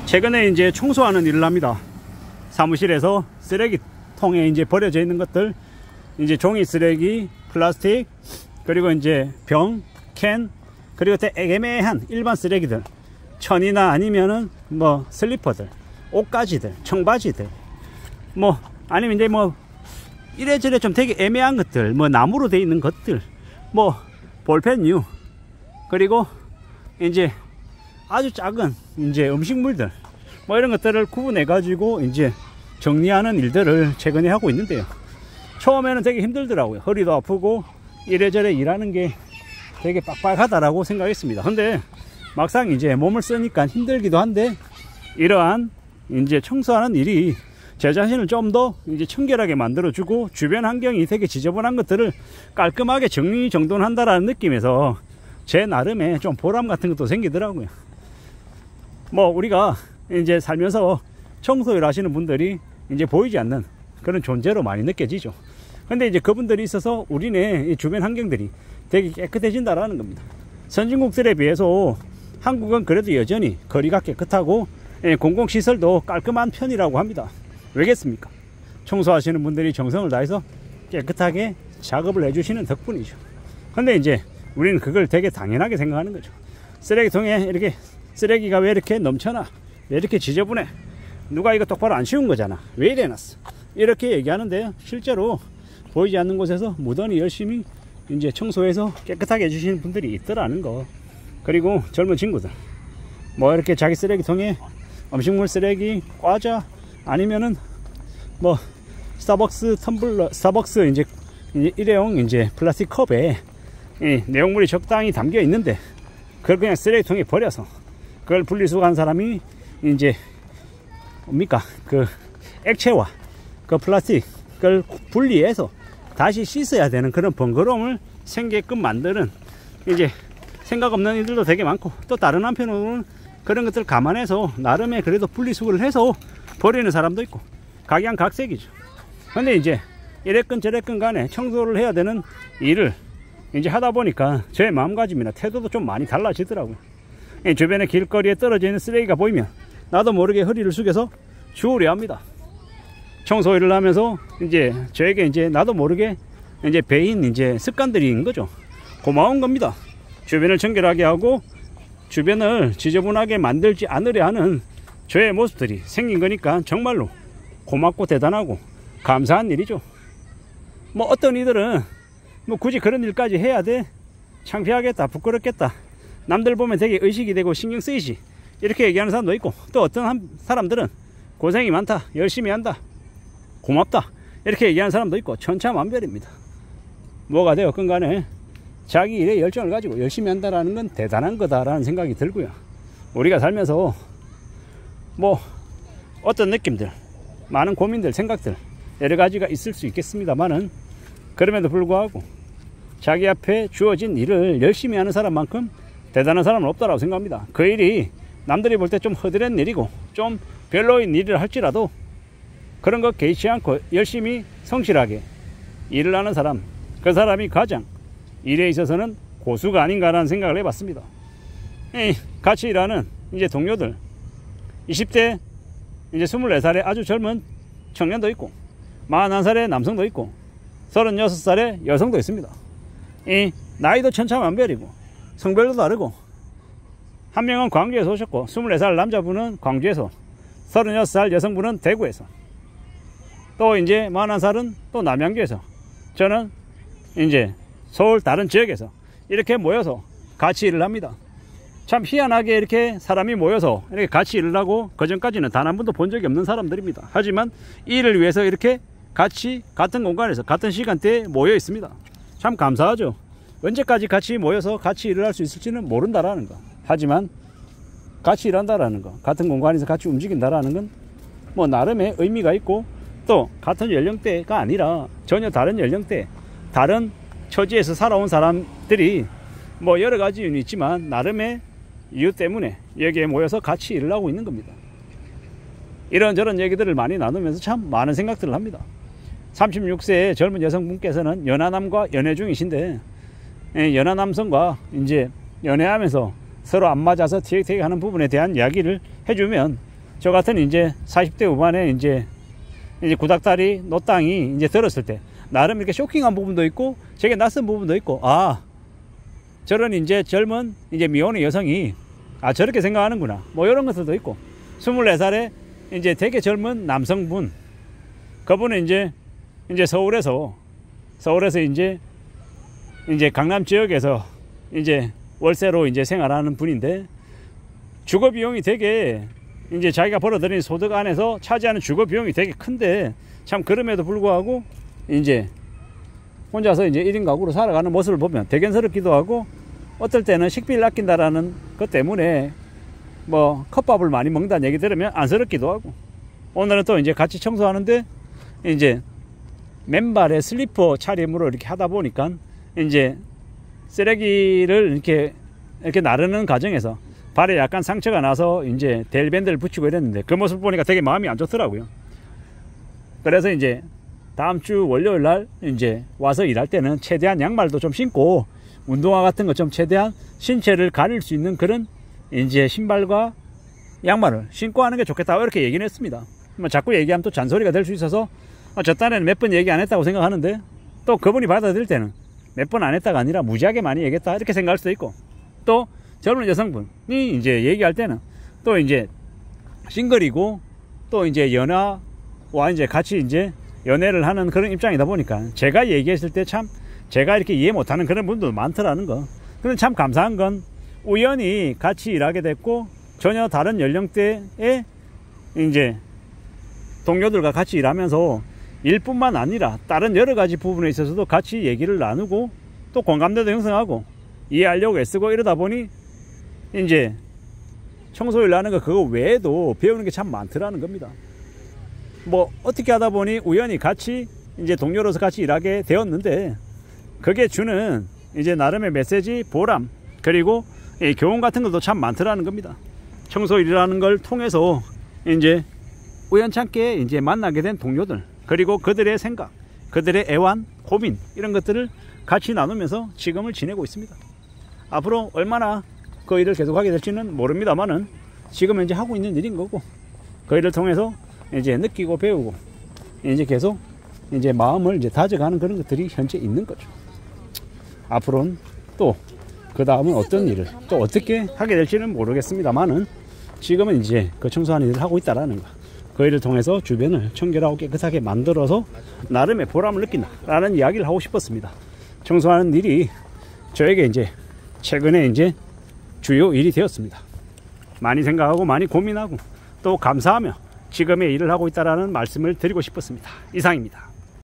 최근에 이제 청소하는 일을 합니다. 사무실에서 쓰레기통에 이제 버려져 있는 것들, 이제 종이 쓰레기, 플라스틱, 그리고 이제 병, 캔, 그리고 애매한 일반 쓰레기들, 천이나 아니면은 뭐 슬리퍼들, 옷가지들, 청바지들, 뭐 아니면 이제 뭐 이래저래 좀 되게 애매한 것들, 뭐 나무로 되어 있는 것들, 뭐 볼펜류, 그리고 이제 아주 작은 이제 음식물들, 뭐 이런 것들을 구분해 가지고 이제 정리하는 일들을 최근에 하고 있는데요. 처음에는 되게 힘들더라고요. 허리도 아프고 이래저래 일하는 게 되게 빡빡하다라고 생각했습니다. 근데 막상 이제 몸을 쓰니까 힘들기도 한데, 이러한 이제 청소하는 일이 제 자신을 좀 더 이제 청결하게 만들어주고, 주변 환경이 되게 지저분한 것들을 깔끔하게 정리정돈한다라는 느낌에서 제 나름의 좀 보람 같은 것도 생기더라고요. 뭐 우리가 이제 살면서 청소를 하시는 분들이 이제 보이지 않는 그런 존재로 많이 느껴지죠. 근데 이제 그분들이 있어서 우리네 주변 환경들이 되게 깨끗해진다라는 겁니다. 선진국들에 비해서 한국은 그래도 여전히 거리가 깨끗하고 공공시설도 깔끔한 편이라고 합니다. 왜겠습니까? 청소하시는 분들이 정성을 다해서 깨끗하게 작업을 해주시는 덕분이죠. 근데 이제 우리는 그걸 되게 당연하게 생각하는 거죠. 쓰레기통에 이렇게 쓰레기가 왜 이렇게 넘쳐나? 왜 이렇게 지저분해? 누가 이거 똑바로 안 치운 거잖아. 왜 이래 놨어? 이렇게 얘기하는데요. 실제로 보이지 않는 곳에서 무던히 열심히 이제 청소해서 깨끗하게 해주시는 분들이 있더라는 거. 그리고 젊은 친구들, 뭐 이렇게 자기 쓰레기통에 음식물 쓰레기, 과자, 아니면은 뭐 스타벅스 텀블러, 스타벅스 이제 일회용 이제 플라스틱 컵에 이 내용물이 적당히 담겨 있는데 그걸 그냥 쓰레기통에 버려서, 그걸 분리수거한 사람이 이제 뭡니까 그 액체와 그 플라스틱을 분리해서 다시 씻어야 되는 그런 번거로움을 생기게끔 만드는 이제 생각 없는 이들도 되게 많고, 또 다른 한편으로는 그런 것들을 감안해서 나름의 그래도 분리수거를 해서 버리는 사람도 있고, 각양각색이죠. 근데 이제 이랬건 저랬건 간에 청소를 해야 되는 일을 이제 하다 보니까 저의 마음가짐이나 태도도 좀 많이 달라지더라고요. 주변에 길거리에 떨어져 있는 쓰레기가 보이면 나도 모르게 허리를 숙여서 주우려 합니다. 청소 일을 하면서 이제 저에게 이제 나도 모르게 이제 배인 이제 습관들인 거죠. 고마운 겁니다. 주변을 청결하게 하고 주변을 지저분하게 만들지 않으려 하는 저의 모습들이 생긴 거니까 정말로 고맙고 대단하고 감사한 일이죠. 뭐 어떤 이들은 뭐 굳이 그런 일까지 해야 돼? 창피하겠다, 부끄럽겠다, 남들 보면 되게 의식이 되고 신경 쓰이지, 이렇게 얘기하는 사람도 있고, 또 어떤 사람들은 고생이 많다, 열심히 한다, 고맙다, 이렇게 얘기하는 사람도 있고, 천차만별입니다. 뭐가 되었건 간에 자기 일에 열정을 가지고 열심히 한다라는 건 대단한 거다라는 생각이 들고요. 우리가 살면서 뭐 어떤 느낌들, 많은 고민들, 생각들 여러 가지가 있을 수 있겠습니다만은, 그럼에도 불구하고 자기 앞에 주어진 일을 열심히 하는 사람만큼 대단한 사람은 없다라고 생각합니다. 그 일이 남들이 볼 때 좀 허드렛 일이고 좀 별로인 일을 할지라도 그런 거 개의치 않고 열심히 성실하게 일을 하는 사람, 그 사람이 가장 일에 있어서는 고수가 아닌가라는 생각을 해봤습니다. 같이 일하는 이제 동료들, 20대 이제 24살의 아주 젊은 청년도 있고, 41살의 남성도 있고, 36살의 여성도 있습니다. 이 나이도 천차만별이고 성별도 다르고, 한 명은 광주에서 오셨고 24살 남자분은 광주에서, 36살 여성분은 대구에서, 또 이제 41살은 또 남양주에서, 저는 이제 서울 다른 지역에서 이렇게 모여서 같이 일을 합니다. 참 희한하게 이렇게 사람이 모여서 이렇게 같이 일을 하고, 그전까지는 단 한 번도 본 적이 없는 사람들입니다. 하지만 이 일을 위해서 이렇게 같이 같은 공간에서 같은 시간대에 모여 있습니다. 참 감사하죠. 언제까지 같이 모여서 같이 일을 할 수 있을지는 모른다라는 거. 하지만 같이 일한다라는 거, 같은 공간에서 같이 움직인다라는 건 뭐 나름의 의미가 있고, 또 같은 연령대가 아니라 전혀 다른 연령대, 다른 처지에서 살아온 사람들이 뭐 여러 가지 이유는 있지만 나름의 이유 때문에 여기에 모여서 같이 일을 하고 있는 겁니다. 이런저런 얘기들을 많이 나누면서 참 많은 생각들을 합니다. 36세의 젊은 여성분께서는 연하남과 연애 중이신데, 연하남성과 이제 연애하면서 서로 안 맞아서 티격태격 하는 부분에 대한 이야기를 해주면 저 같은 이제 40대 후반에 이제 구닥다리 노땅이 이제 들었을 때 나름 이렇게 쇼킹한 부분도 있고 되게 낯선 부분도 있고, 아, 저런 이제 젊은 이제 미혼의 여성이 아 저렇게 생각하는구나, 뭐 이런 것들도 있고, 24살에 이제 되게 젊은 남성분, 그분은 이제 서울에서 이제 강남 지역에서 이제 월세로 이제 생활하는 분인데, 주거 비용이 되게 이제 자기가 벌어들인 소득 안에서 차지하는 주거 비용이 되게 큰데, 참 그럼에도 불구하고 이제 혼자서 이제 1인 가구로 살아가는 모습을 보면 대견스럽기도 하고, 어떨 때는 식비를 아낀다라는 것 때문에 뭐 컵밥을 많이 먹는다는 얘기 들으면 안쓰럽기도 하고, 오늘은 또 이제 같이 청소하는데 이제 맨발에 슬리퍼 차림으로 이렇게 하다 보니까 이제 쓰레기를 이렇게 나르는 과정에서 발에 약간 상처가 나서 이제 델밴드를 붙이고 이랬는데, 그 모습 보니까 되게 마음이 안 좋더라고요. 그래서 이제 다음 주 월요일 날 이제 와서 일할 때는 최대한 양말도 좀 신고 운동화 같은 거 좀 최대한 신체를 가릴 수 있는 그런 이제 신발과 양말을 신고 하는 게 좋겠다, 이렇게 얘기는 했습니다. 자꾸 얘기하면 또 잔소리가 될 수 있어서 저 딴에는 몇 번 얘기 안 했다고 생각하는데, 또 그분이 받아들일 때는 몇 번 안 했다가 아니라 무지하게 많이 얘기했다, 이렇게 생각할 수도 있고, 또 젊은 여성분이 이제 얘기할 때는 또 이제 싱글이고 또 이제 연하와 이제 같이 이제 연애를 하는 그런 입장이다 보니까 제가 얘기했을 때 참 제가 이렇게 이해 못하는 그런 분도 많더라는 거. 근데 참 감사한 건 우연히 같이 일하게 됐고, 전혀 다른 연령대의 이제 동료들과 같이 일하면서 일뿐만 아니라 다른 여러 가지 부분에 있어서도 같이 얘기를 나누고 또 공감대도 형성하고 이해하려고 애쓰고 이러다 보니 이제 청소일 하는 거 그거 외에도 배우는 게 참 많더라는 겁니다. 뭐 어떻게 하다 보니 우연히 같이 이제 동료로서 같이 일하게 되었는데, 그게 주는 이제 나름의 메시지, 보람, 그리고 교훈 같은 것도 참 많더라는 겁니다. 청소일이라는 걸 통해서 이제 우연찮게 이제 만나게 된 동료들, 그리고 그들의 생각, 그들의 애환, 고민, 이런 것들을 같이 나누면서 지금을 지내고 있습니다. 앞으로 얼마나 그 일을 계속하게 될지는 모릅니다만은 지금은 이제 하고 있는 일인 거고, 그 일을 통해서 이제 느끼고 배우고 이제 계속 이제 마음을 이제 다져가는 그런 것들이 현재 있는 거죠. 앞으로는 또 그 다음은 어떤 일을 또 어떻게 하게 될지는 모르겠습니다만은 지금은 이제 그 청소하는 일을 하고 있다라는 거, 그 일을 통해서 주변을 청결하고 깨끗하게 만들어서 나름의 보람을 느낀다라는 이야기를 하고 싶었습니다. 청소하는 일이 저에게 이제 최근에 이제 주요 일이 되었습니다. 많이 생각하고 많이 고민하고 또 감사하며 지금의 일을 하고 있다라는 말씀을 드리고 싶었습니다. 이상입니다.